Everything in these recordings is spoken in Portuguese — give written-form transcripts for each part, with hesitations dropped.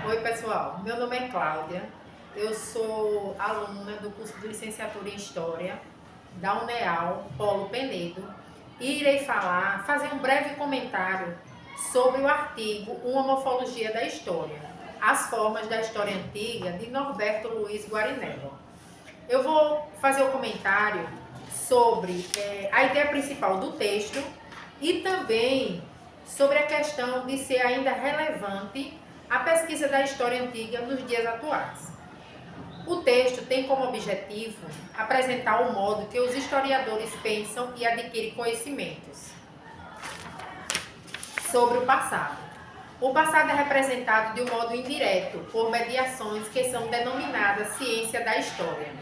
Oi, pessoal. Meu nome é Cláudia. Eu sou aluna do curso de licenciatura em História da UNEAL, Polo Penedo, e irei fazer um breve comentário sobre o artigo Uma Morfologia da História, as formas da história antiga, de Norberto Luiz Guarinello. Eu vou fazer o comentário sobre a ideia principal do texto e também sobre a questão de ser ainda relevante a pesquisa da história antiga nos dias atuais. O texto tem como objetivo apresentar o modo que os historiadores pensam e adquirem conhecimentos sobre o passado. O passado é representado de um modo indireto por mediações que são denominadas ciência da história.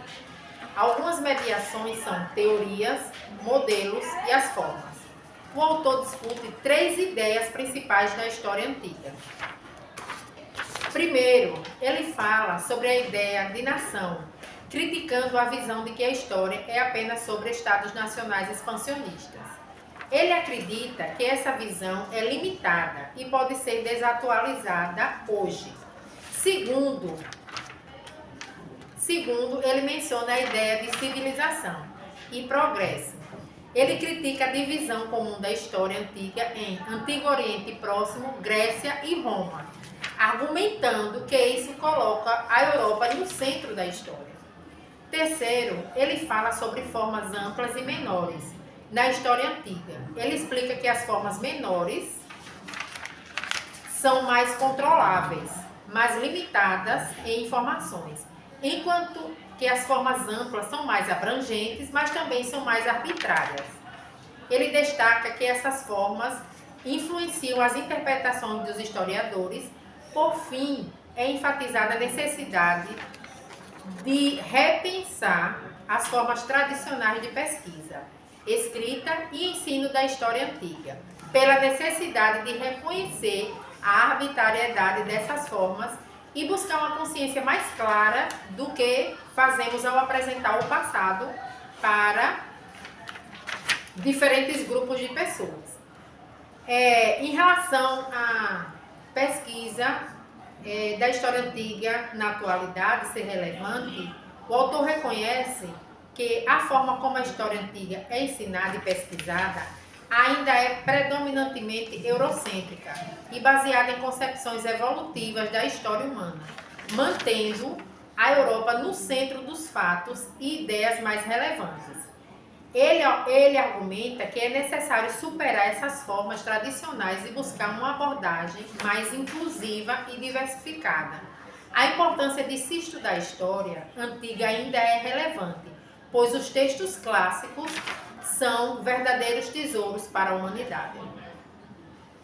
Algumas mediações são teorias, modelos e as formas. O autor discute 3 ideias principais da história antiga. Primeiro, ele fala sobre a ideia de nação, criticando a visão de que a história é apenas sobre estados nacionais expansionistas. Ele acredita que essa visão é limitada e pode ser desatualizada hoje. Segundo, ele menciona a ideia de civilização e progresso. Ele critica a divisão comum da história antiga em Antigo Oriente Próximo, Grécia e Roma, argumentando que isso coloca a Europa no centro da história. Terceiro, ele fala sobre formas amplas e menores na história antiga. Ele explica que as formas menores são mais controláveis, mais limitadas em informações, enquanto que as formas amplas são mais abrangentes, mas também são mais arbitrárias. Ele destaca que essas formas influenciam as interpretações dos historiadores. Por fim, é enfatizada a necessidade de repensar as formas tradicionais de pesquisa, escrita e ensino da história antiga, pela necessidade de reconhecer a arbitrariedade dessas formas e buscar uma consciência mais clara do que fazemos ao apresentar o passado para diferentes grupos de pessoas. Em relação à pesquisa da história antiga na atualidade ser relevante, o autor reconhece que a forma como a história antiga é ensinada e pesquisada ainda é predominantemente eurocêntrica e baseada em concepções evolutivas da história humana, mantendo a Europa no centro dos fatos e ideias mais relevantes. Ele argumenta que é necessário superar essas formas tradicionais e buscar uma abordagem mais inclusiva e diversificada. A importância de se estudar a história antiga ainda é relevante, pois os textos clássicos são verdadeiros tesouros para a humanidade.